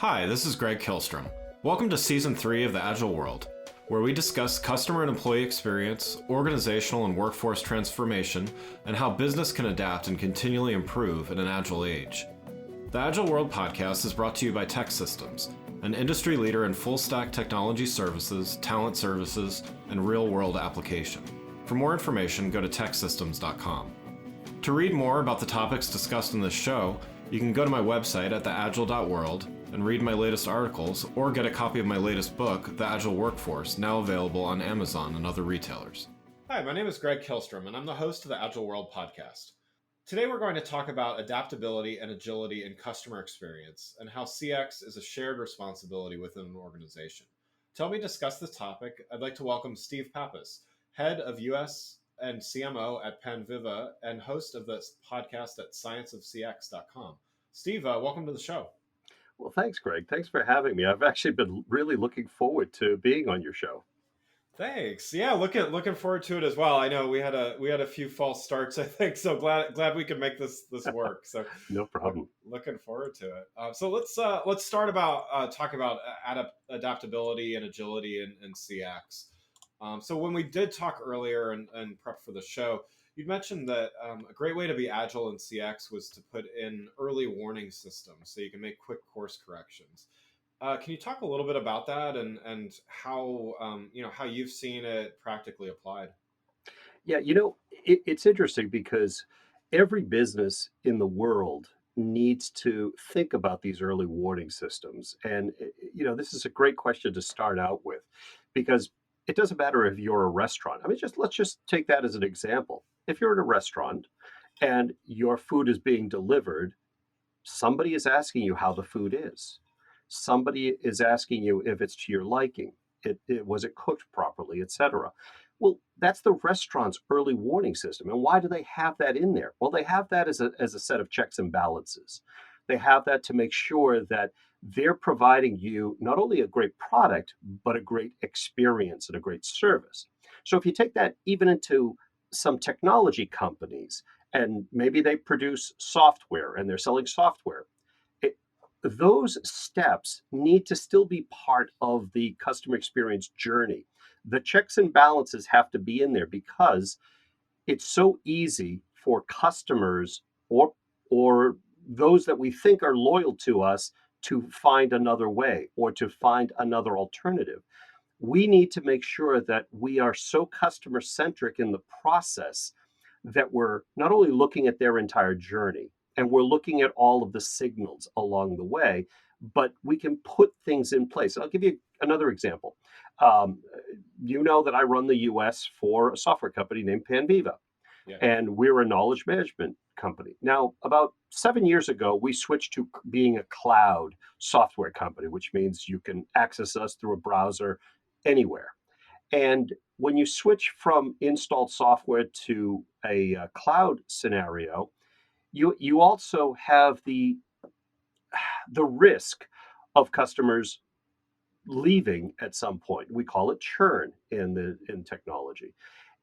Hi, this is Greg Kilstrom. Welcome to Season 3 of the Agile World, where we discuss customer and employee experience, organizational and workforce transformation, and how business can adapt and continually improve in an agile age. The Agile World podcast is brought to you by TEKsystems, an industry leader in full-stack technology services, talent services, and real-world application. For more information, go to teksystems.com. To read more about the topics discussed in this show, you can go to my website at theagile.world and read my latest articles, or get a copy of my latest book, The Agile Workforce, now available on Amazon and other retailers. Hi, my name is Greg Kilstrom, and I'm the host of the Agile World podcast. Today we're going to talk about adaptability and agility in customer experience, and how CX is a shared responsibility within an organization. To help me discuss this topic, I'd like to welcome Steve Pappas, Head of US and CMO at Panviva and host of this podcast at scienceofcx.com. Steve, welcome to the show. Well, thanks, Greg. Thanks for having me. I've actually been really looking forward to being on your show. Thanks. Yeah, looking forward to it as well. I know we had a few false starts, I think. So glad we could make this work. So No problem. looking forward to it. So let's start about talking about adaptability and agility in CX. So when we did talk earlier and prep for the show, you'd mentioned that a great way to be agile in CX was to put in early warning systems so you can make quick course corrections. Can you talk a little bit about that and how how you've seen it practically applied? Yeah, it's interesting because every business in the world needs to think about these early warning systems. And, this is a great question to start out with because it doesn't matter if you're a restaurant. I mean, let's just take that as an example. If you're in a restaurant and your food is being delivered, somebody is asking you how the food is. Somebody is asking you if it's to your liking. Was it cooked properly, etc. Well, that's the restaurant's early warning system. And why do they have that in there? Well, they have that as a set of checks and balances. They have that to make sure that they're providing you not only a great product, but a great experience and a great service. So if you take that even into some technology companies, and maybe they produce software and they're selling software, it, those steps need to still be part of the customer experience journey. The checks and balances have to be in there because it's so easy for customers or those that we think are loyal to us to find another way or to find another alternative. We need to make sure that we are so customer centric in the process that we're not only looking at their entire journey and we're looking at all of the signals along the way, but we can put things in place. I'll give you another example. Um, you know that I run the US for a software company named Panviva, Yeah. and we're a knowledge management company. Now, about 7 years ago, we switched to being a cloud software company, which means you can access us through a browser anywhere. And when you switch from installed software to a cloud scenario, you also have the risk of customers leaving at some point. We call it churn in technology.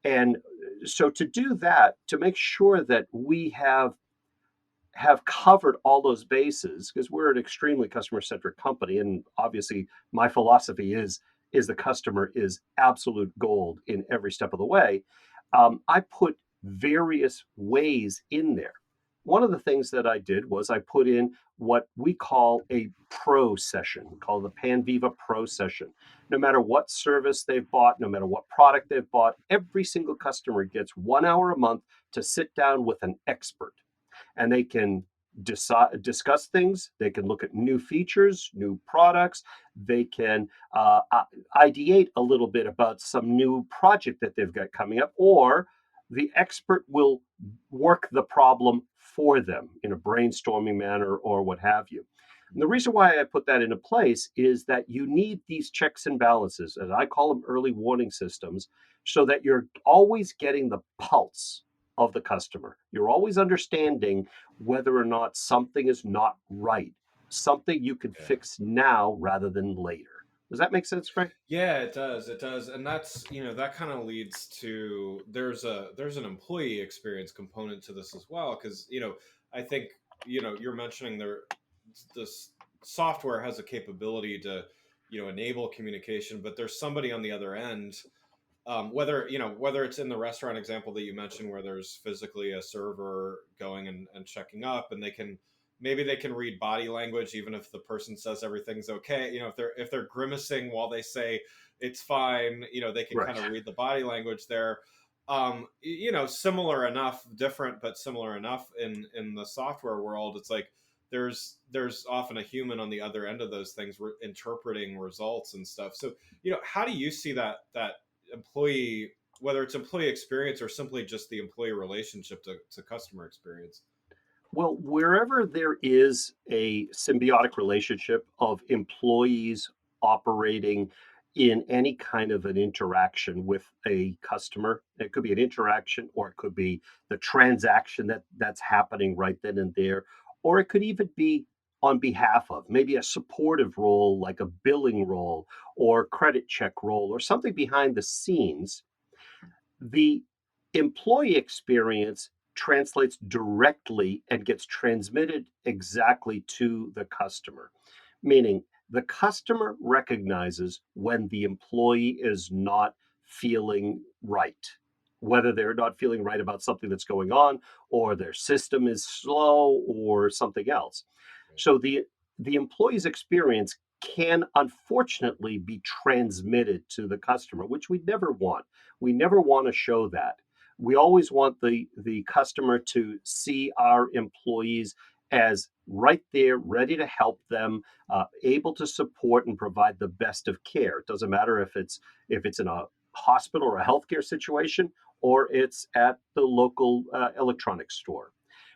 And so to do that, to make sure that we have covered all those bases, because we're an extremely customer centric company, and obviously my philosophy is the customer is absolute gold in every step of the way. I put various ways in there. One of the things that I did was I put in what we call a pro session, called the Panviva Pro session. No matter what service they've bought, no matter what product they've bought, every single customer gets 1 hour a month to sit down with an expert, and they can discuss things. They can look at new features, new products. They can ideate a little bit about some new project that they've got coming up, or the expert will work the problem for them in a brainstorming manner or what have you. And the reason why I put that into place is that you need these checks and balances, and I call them early warning systems, so that you're always getting the pulse of the customer. You're always understanding whether or not something is not right, something you could Yeah. fix now rather than later. Does that make sense, Frank? Yeah, it does. It does. And that's, that kind of leads to there's an employee experience component to this as well. Cause, I think, you're mentioning this software has a capability to, enable communication, but there's somebody on the other end, whether it's in the restaurant example that you mentioned where there's physically a server going and checking up, and maybe they can read body language even if the person says everything's okay. If they're grimacing while they say it's fine, they can Right. kind of read the body language there. Similar enough, different but similar enough in the software world. It's like there's often a human on the other end of those things, interpreting results and stuff. So, how do you see that employee, whether it's employee experience or simply just the employee relationship to customer experience? Well, wherever there is a symbiotic relationship of employees operating in any kind of an interaction with a customer, it could be an interaction or it could be the transaction that's happening right then and there, or it could even be on behalf of maybe a supportive role like a billing role or credit check role or something behind the scenes. The employee experience translates directly and gets transmitted exactly to the customer, meaning the customer recognizes when the employee is not feeling right, whether they're not feeling right about something that's going on or their system is slow or something else. So the employee's experience can unfortunately be transmitted to the customer, which we never want. We never want to show that. We always want the customer to see our employees as right there, ready to help them, able to support and provide the best of care. It doesn't matter if it's in a hospital or a healthcare situation, or it's at the local electronics store,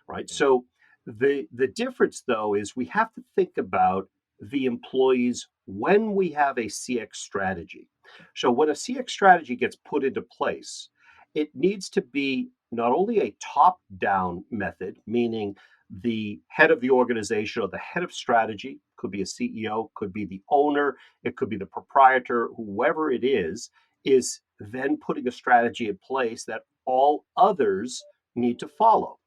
right? So the difference though is we have to think about the employees when we have a CX strategy. So when a CX strategy gets put into place, it needs to be not only a top down method, meaning the head of the organization or the head of strategy, could be a CEO, could be the owner, it could be the proprietor, whoever it is then putting a strategy in place that all others need to follow.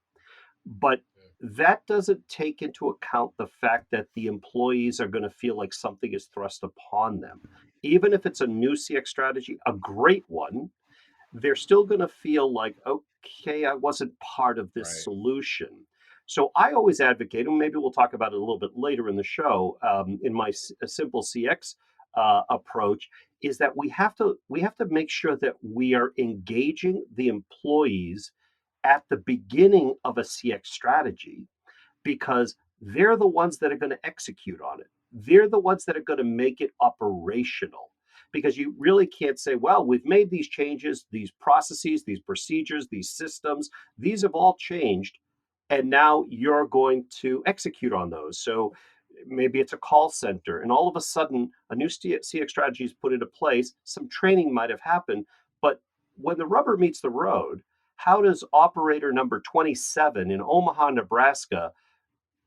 But that doesn't take into account the fact that the employees are going to feel like something is thrust upon them. Even if it's a new CX strategy, a great one, they're still going to feel like, okay, I wasn't part of this Right. solution. So I always advocate, and maybe we'll talk about it a little bit later in the show. In my simple CX approach, is that we have to make sure that we are engaging the employees at the beginning of a CX strategy because they're the ones that are going to execute on it. They're the ones that are going to make it operational. Because you really can't say, well, we've made these changes, these processes, these procedures, these systems, these have all changed. And now you're going to execute on those. So maybe it's a call center, and all of a sudden, a new CX strategy is put into place. Some training might have happened. But when the rubber meets the road, how does operator number 27 in Omaha, Nebraska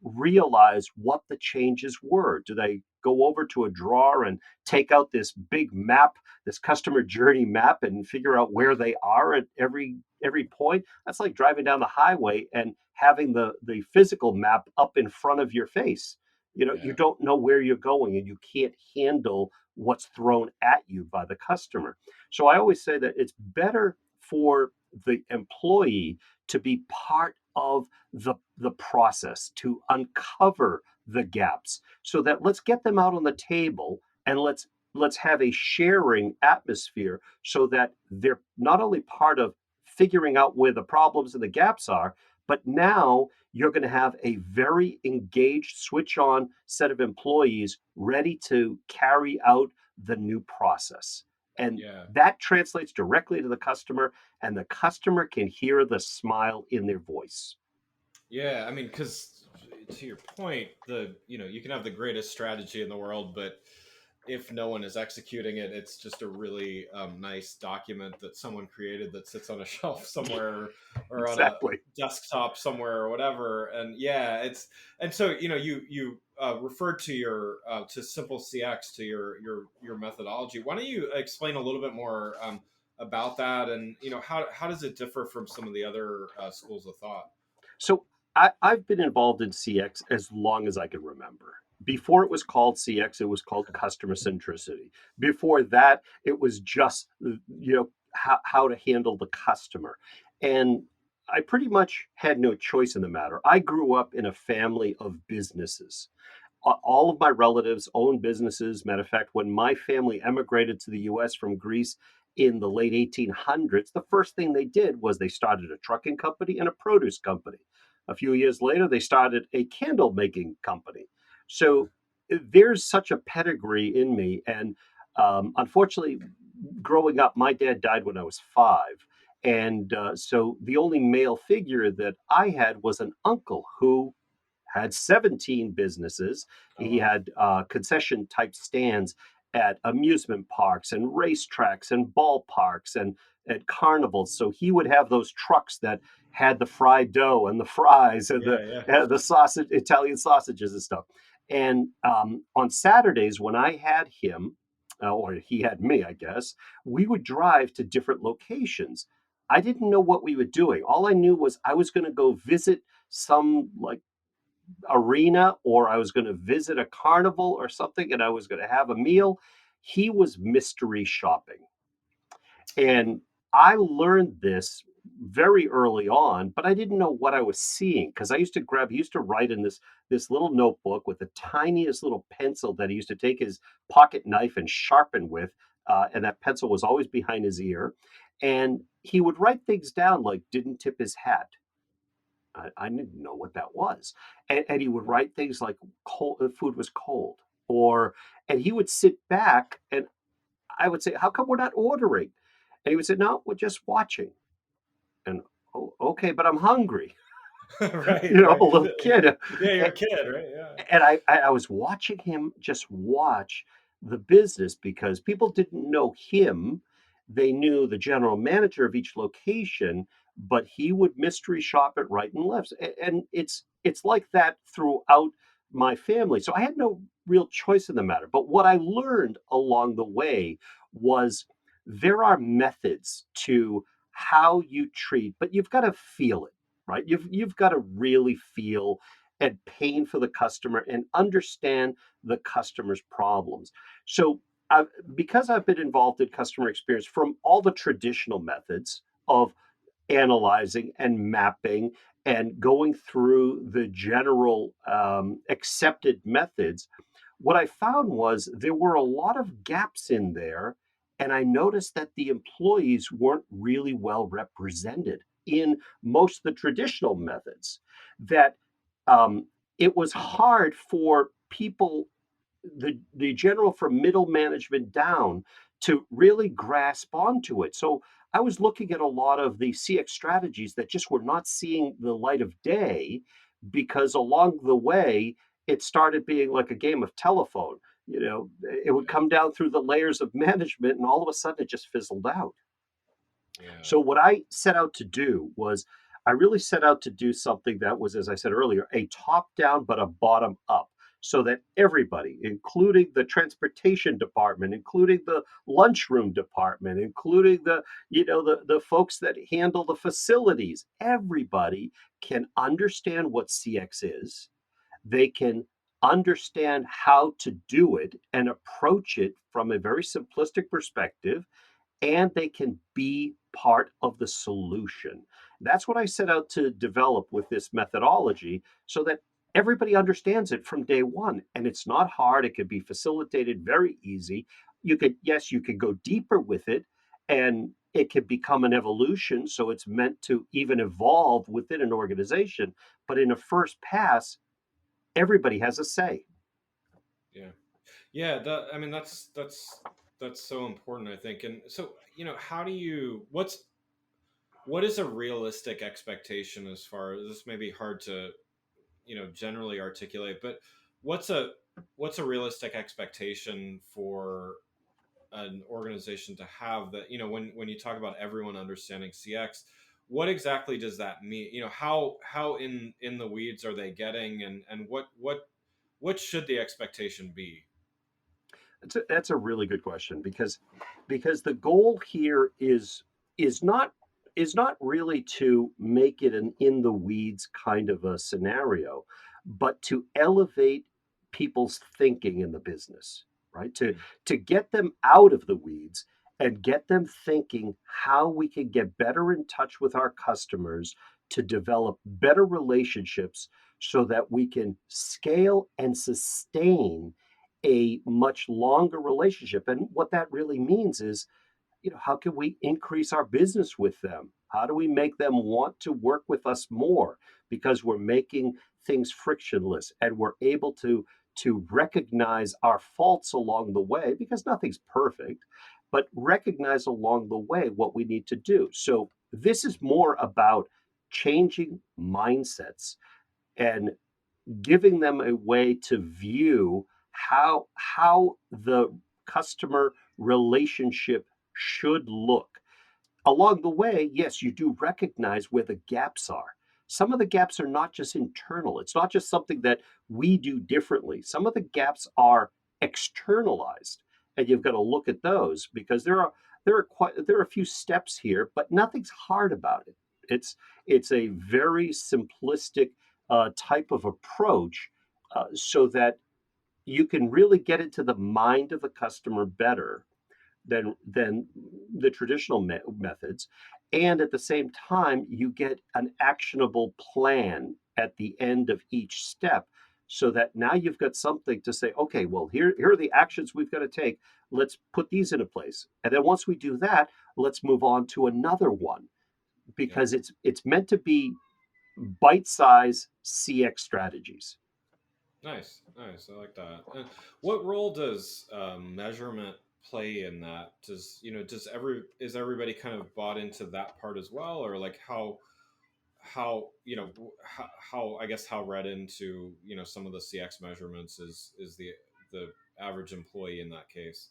realize what the changes were? Do they go over to a drawer and take out this big map, this customer journey map, and figure out where they are at every point? That's like driving down the highway and having the physical map up in front of your face. You Yeah. don't know where you're going and you can't handle what's thrown at you by the customer. So I always say that it's better for the employee to be part of the process to uncover the gaps so that let's get them out on the table and let's have a sharing atmosphere so that they're not only part of figuring out where the problems and the gaps are, but now you're going to have a very engaged switch on set of employees ready to carry out the new process, and Yeah. that translates directly to the customer, and the customer can hear the smile in their voice. Yeah, I mean, because to your point, you can have the greatest strategy in the world, but if no one is executing it, it's just a really nice document that someone created that sits on a shelf somewhere or on a Exactly. desktop somewhere or whatever. And yeah, and so you referred to your to simple CX, to your methodology. Why don't you explain a little bit more about that, and how does it differ from some of the other schools of thought? So I've been involved in CX as long as I can remember. Before it was called CX, it was called customer centricity. Before that, it was just how to handle the customer. And I pretty much had no choice in the matter. I grew up in a family of businesses. All of my relatives own businesses. Matter of fact, when my family emigrated to the US from Greece in the late 1800s, the first thing they did was they started a trucking company and a produce company. A few years later, they started a candle making company. So there's such a pedigree in me. And unfortunately, growing up, my dad died when I was 5. And so the only male figure that I had was an uncle who had 17 businesses. Oh He wow. had concession type stands at amusement parks and racetracks and ballparks and at carnivals. So he would have those trucks that had the fried dough and the fries and Yeah, yeah. the sausage, Italian sausages and stuff. And on Saturdays, when I had him, or he had me, I guess, we would drive to different locations. I didn't know what we were doing. All I knew was I was going to go visit some like arena or I was going to visit a carnival or something and I was going to have a meal. He was mystery shopping. And I learned this very early on, but I didn't know what I was seeing because he used to write in this little notebook with the tiniest little pencil that he used to take his pocket knife and sharpen with, and that pencil was always behind his ear. And he would write things down like didn't tip his hat. I didn't know what that was. And he would write things like cold, the food was cold, or and he would sit back and I would say, "How come we're not ordering?" And he would say, "No, we're just watching." And oh, okay, but I'm hungry. Right, A right. little kid. Yeah, you're a kid, right? Yeah. And I was watching him just watch the business because people didn't know him. They knew the general manager of each location, but he would mystery shop at right and left. And it's like that throughout my family. So I had no real choice in the matter. But what I learned along the way was there are methods to how you treat, but you've got to feel it, right? You've got to really feel and pain for the customer and understand the customer's problems. So, because I've been involved in customer experience from all the traditional methods of analyzing and mapping and going through the general accepted methods, what I found was there were a lot of gaps in there. And I noticed that the employees weren't really well represented in most of the traditional methods. That um, it was hard for people, the general from middle management down, to really grasp onto it. So I was looking at a lot of the CX strategies that just were not seeing the light of day because along the way it started being like a game of telephone. It would come down through the layers of management and all of a sudden it just fizzled out. Yeah. So what I set out to do was I really set out to do something that was, as I said earlier, a top down but a bottom up. So that everybody, including the transportation department, including the lunchroom department, including the folks that handle the facilities, everybody can understand what CX is. They can understand how to do it and approach it from a very simplistic perspective and they can be part of the solution. That's what I set out to develop with this methodology so that everybody understands it from day one. And it's not hard, it could be facilitated very easy. Yes, you could go deeper with it and it could become an evolution. So it's meant to even evolve within an organization. But in a first pass, everybody has a say. Yeah. Yeah, I mean that's so important, I think. And so, how do you what is a realistic expectation as far as this may be hard to, generally articulate, but what's a what's a realistic expectation for an organization to have that, when you talk about everyone understanding CX, what exactly does that mean? How in the weeds are they getting, and what should the expectation be? That's a really good question because the goal here is not is not really to make it an in the weeds kind of a scenario, but to elevate people's thinking in the business, right? Mm. To get them out of the weeds and get them thinking how we can get better in touch with our customers to develop better relationships so that we can scale and sustain a much longer relationship. And what that really means is, how can we increase our business with them? How do we make them want to work with us more because we're making things frictionless and we're able to recognize our faults along the way because nothing's perfect, but recognize along the way what we need to do. So this is more about changing mindsets and giving them a way to view how the customer relationship should look. Along the way, yes, you do recognize where the gaps are. Some of the gaps are not just internal. It's not just something that we do differently. Some of the gaps are externalized, and you've got to look at those because there are a few steps here, but nothing's hard about it. It's it's a very simplistic type of approach, so that you can really get into the mind of the customer better than the traditional methods, and at the same time you get an actionable plan at the end of each step so that now you've got something to say, okay, well, here are the actions we've got to take. Let's put these into place, and then once we do that, let's move on to another one, Yeah. because it's meant to be bite-size CX strategies. Nice, nice. I like that. And what role does measurement play in that? Is everybody kind of bought into that part as well, or like how how I guess how read into some of the CX measurements is the average employee in that case?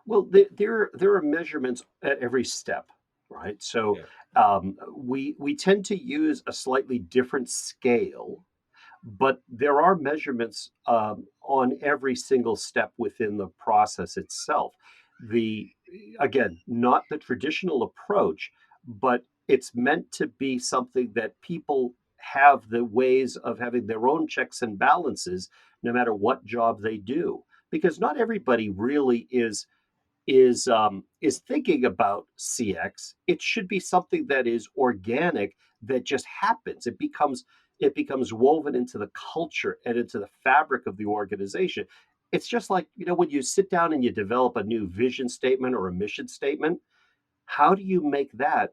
Well, there are measurements at every step, right? So Yeah, we tend to use a slightly different scale, but there are measurements on every single step within the process itself. The Again, not the traditional approach, but it's meant to be something that people have the ways of having their own checks and balances, no matter what job they do, because not everybody really is thinking about CX. It should be something that is organic, that just happens. It becomes woven into the culture and into the fabric of the organization. It's just like, when you sit down and you develop a new vision statement or a mission statement, how do you make that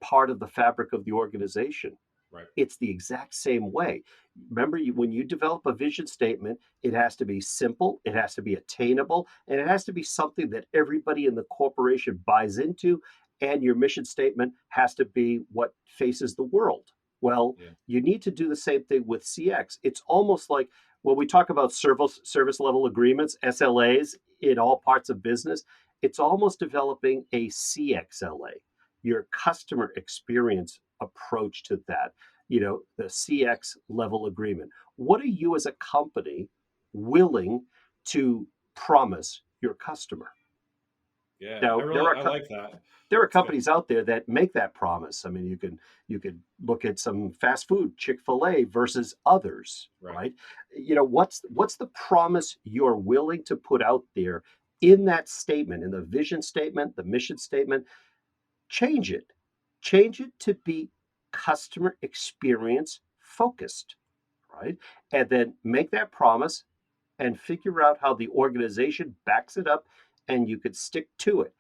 part of the fabric of the organization? right. It's the exact same way. Remember, when you develop a vision statement, it has to be simple, it has to be attainable, and it has to be something that everybody in the corporation buys into. And your mission statement has to be what faces the world. Well, Yeah, you need to do the same thing with CX. It's almost like when we talk about service level agreements, SLAs, in all parts of business, it's almost developing a CXLA, your customer experience approach to that, the CX level agreement. What are you as a company willing to promise your customer? yeah. Now, there are I like that. there are It's good. companies out there that make that promise. I mean, you could look at some fast food, Chick-fil-A versus others, Right. right? What's the promise you're willing to put out there in that statement, in the vision statement, the mission statement? Change it. Change it to be customer experience focused, right? And then make that promise and figure out how the organization backs it up, and you could stick to it.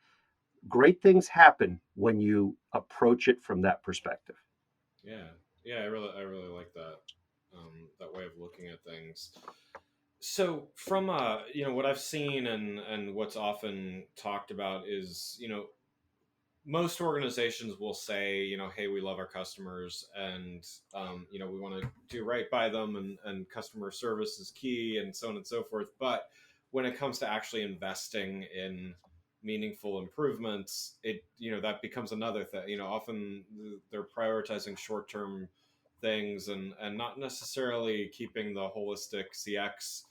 Great things happen when you approach it from that perspective. Yeah, yeah. I really like that that way of looking at things. So from what I've seen and what's often talked about is most organizations will say, hey, we love our customers and, we want to do right by them and customer service is key and so on and so forth. But when it comes to actually investing in meaningful improvements, that becomes another thing. Often they're prioritizing short term things and not necessarily keeping the holistic CX,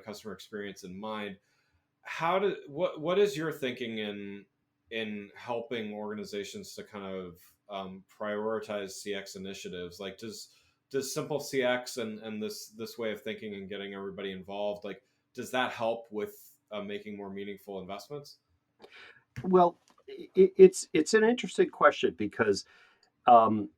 customer experience in mind. What is your thinking in helping organizations to kind of prioritize CX initiatives? Like, does simple CX and this way of thinking and getting everybody involved, like, does that help with making more meaningful investments? Well, it's an interesting question because um,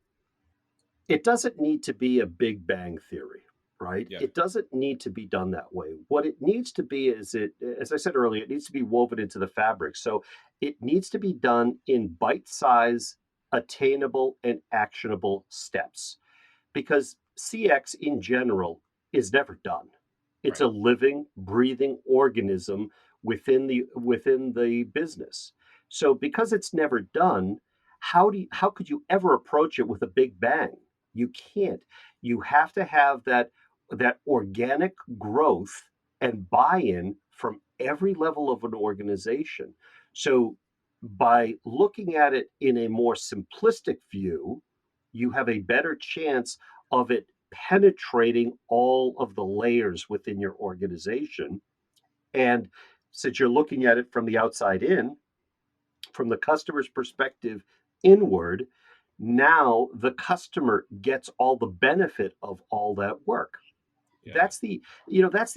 it doesn't need to be a big bang theory, right? Yeah. It doesn't need to be done that way. What it needs to be is as I said earlier, it needs to be woven into the fabric. So it needs to be done in bite size, attainable, and actionable steps because CX in general is never done. It's Right. a living, breathing organism within the business. So because it's never done, how could you ever approach it with a big bang? You can't. You have to have that organic growth and buy-in from every level of an organization. So by looking at it in a more simplistic view, you have a better chance of it penetrating all of the layers within your organization. And since you're looking at it from the outside in, from the customer's perspective inward, now the customer gets all the benefit of all that work. Yeah. That's the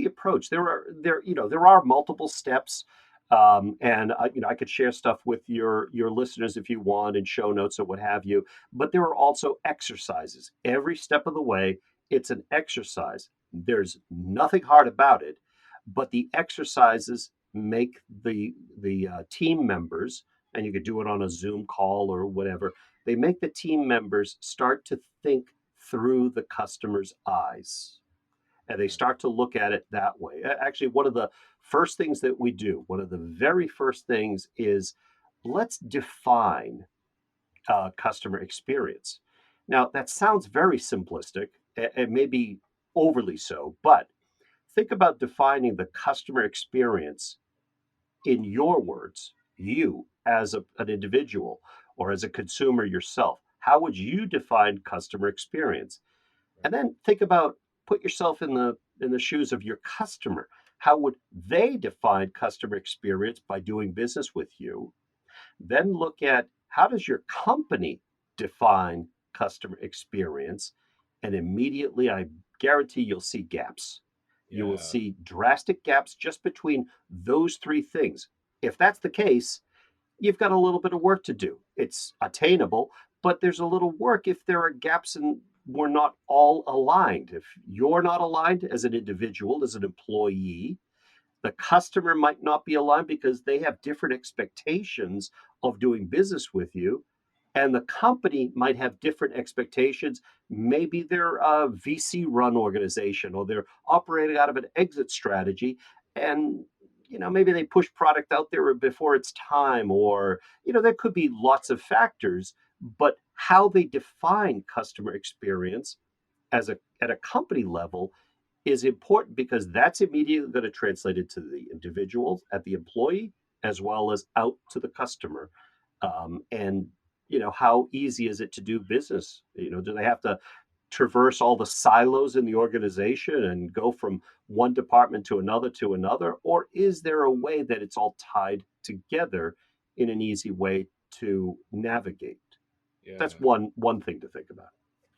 approach. There are multiple steps, and I could share stuff with your listeners if you want, and show notes or what have you. But there are also exercises. Every step of the way, it's an exercise. There's nothing hard about it, but the exercises make the team members, and you could do it on a Zoom call or whatever. They make the team members start to think through the customer's eyes and they Right. start to look at it that way. Actually, one of the first things that we do, one of the very first things is let's define customer experience. Now, that sounds very simplistic, and maybe overly so, but think about defining the customer experience in your words, you as an individual or as a consumer yourself. How would you define customer experience? Right. And then think about put yourself in the shoes of your customer. How would they define customer experience by doing business with you? Then look at how does your company define customer experience? And immediately, I guarantee you'll see gaps. You will Yeah. see drastic gaps just between those three things. If that's the case, you've got a little bit of work to do. It's attainable, but there's a little work if there are gaps and we're not all aligned. If you're not aligned as an individual, as an employee, the customer might not be aligned because they have different expectations of doing business with you. And the company might have different expectations. Maybe they're a VC run organization or they're operating out of an exit strategy. And maybe they push product out there before it's time, or there could be lots of factors, but how they define customer experience at a company level is important because that's immediately going to translate into the individuals at the employee as well as out to the customer. And how easy is it to do business? Do they have to traverse all the silos in the organization and go from one department to another, or is there a way that it's all tied together in an easy way to navigate? That's Yeah. one thing to think about.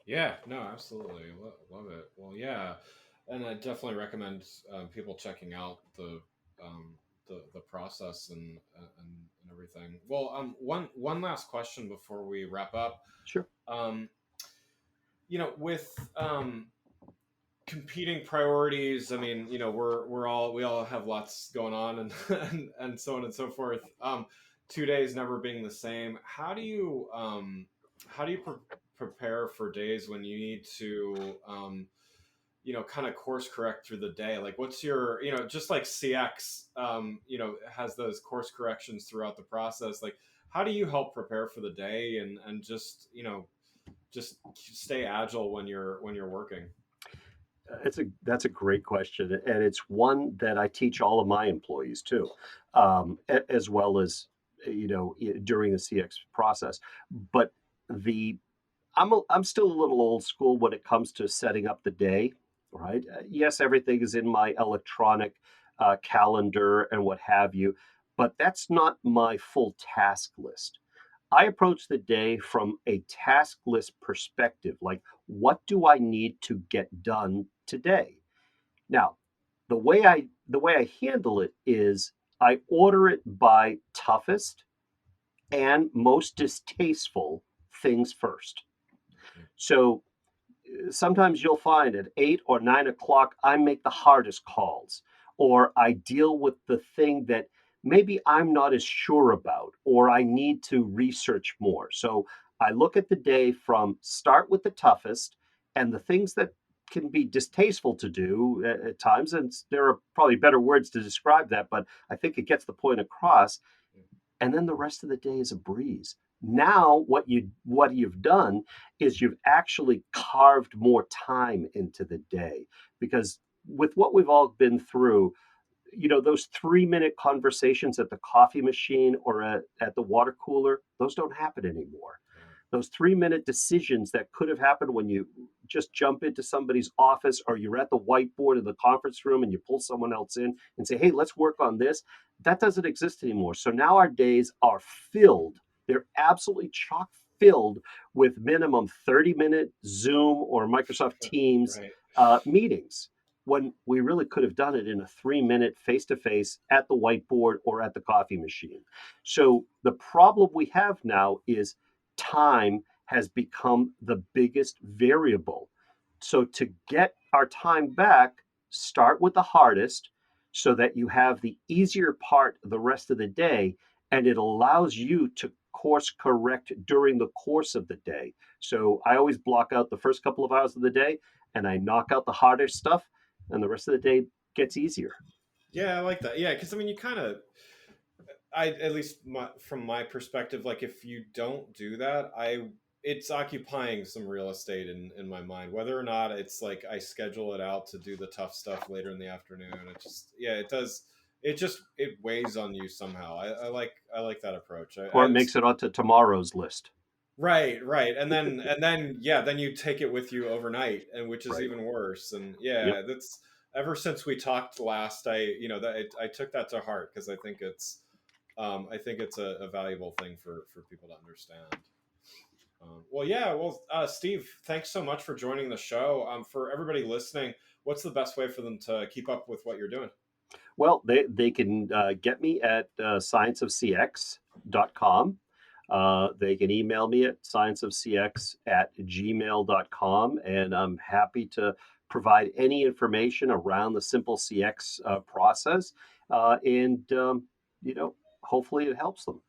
Yeah, no, absolutely. Love it. Well, yeah, and I definitely recommend people checking out um, the process and everything. Well, one last question before we wrap up. Sure. Um, with competing priorities, I mean, we all have lots going on and and so on and so forth. 2 days never being the same. How do you prepare for days when you need to kind of course correct through the day? Like, what's your, just like CX, has those course corrections throughout the process. Like, how do you help prepare for the day and just stay agile when you're working? That's a great question, and it's one that I teach all of my employees too, as well as during the CX process. But the I'm still a little old school when it comes to setting up the day, right? Yes, everything is in my electronic calendar and what have you, but that's not my full task list. I approach the day from a task list perspective. Like, what do I need to get done today? Now, the way I handle it is I order it by toughest and most distasteful things first. So sometimes you'll find at 8 or 9 o'clock, I make the hardest calls, or I deal with the thing that maybe I'm not as sure about, or I need to research more. So I look at the day from start with the toughest and the things that can be distasteful to do at times. And there are probably better words to describe that, but I think it gets the point across, and then the rest of the day is a breeze. Now what you've done is you've actually carved more time into the day, because with what we've all been through, those 3-minute conversations at the coffee machine or at the water cooler, those don't happen anymore. Those 3-minute decisions that could have happened when you just jump into somebody's office, or you're at the whiteboard in the conference room and you pull someone else in and say, hey, let's work on this. That doesn't exist anymore. So now our days are filled. They're absolutely chock filled with minimum 30-minute Zoom or Microsoft Teams Right. meetings, when we really could have done it in a 3-minute face-to-face at the whiteboard or at the coffee machine. So the problem we have now is time has become the biggest variable. So to get our time back, start with the hardest so that you have the easier part the rest of the day, and it allows you to course correct during the course of the day. So I always block out the first couple of hours of the day and I knock out the harder stuff, and the rest of the day gets easier. Yeah, I like that. Yeah, because I mean, you kind of, I at least from my perspective, like if you don't do that, it's occupying some real estate in my mind. Whether or not it's like I schedule it out to do the tough stuff later in the afternoon, it just it does. It weighs on you somehow. I like that approach. Or it makes it onto tomorrow's list. Right, and then you take it with you overnight, and which is Right. even worse. And Yep. that's ever since we talked last. I took that to heart because I think it's a valuable thing for people to understand. Steve, thanks so much for joining the show. For everybody listening, what's the best way for them to keep up with what you're doing? Well, they can get me at scienceofcx.com. They can email me at scienceofcx@gmail.com, and I'm happy to provide any information around the simple CX process. And, hopefully it helps them.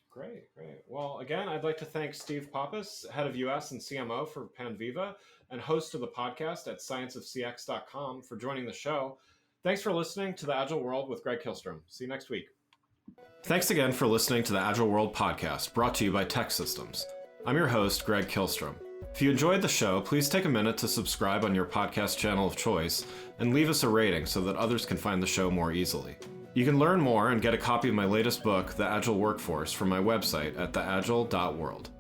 Great. Well, again, I'd like to thank Steve Pappas, head of US and CMO for Panviva and host of the podcast at scienceofcx.com, for joining the show. Thanks for listening to The Agile World with Greg Kilstrom. See you next week. Thanks again for listening to the Agile World podcast, brought to you by Tech Systems. I'm your host, Greg Kilstrom. If you enjoyed the show, please take a minute to subscribe on your podcast channel of choice and leave us a rating so that others can find the show more easily. You can learn more and get a copy of my latest book, The Agile Workforce, from my website at theagile.world.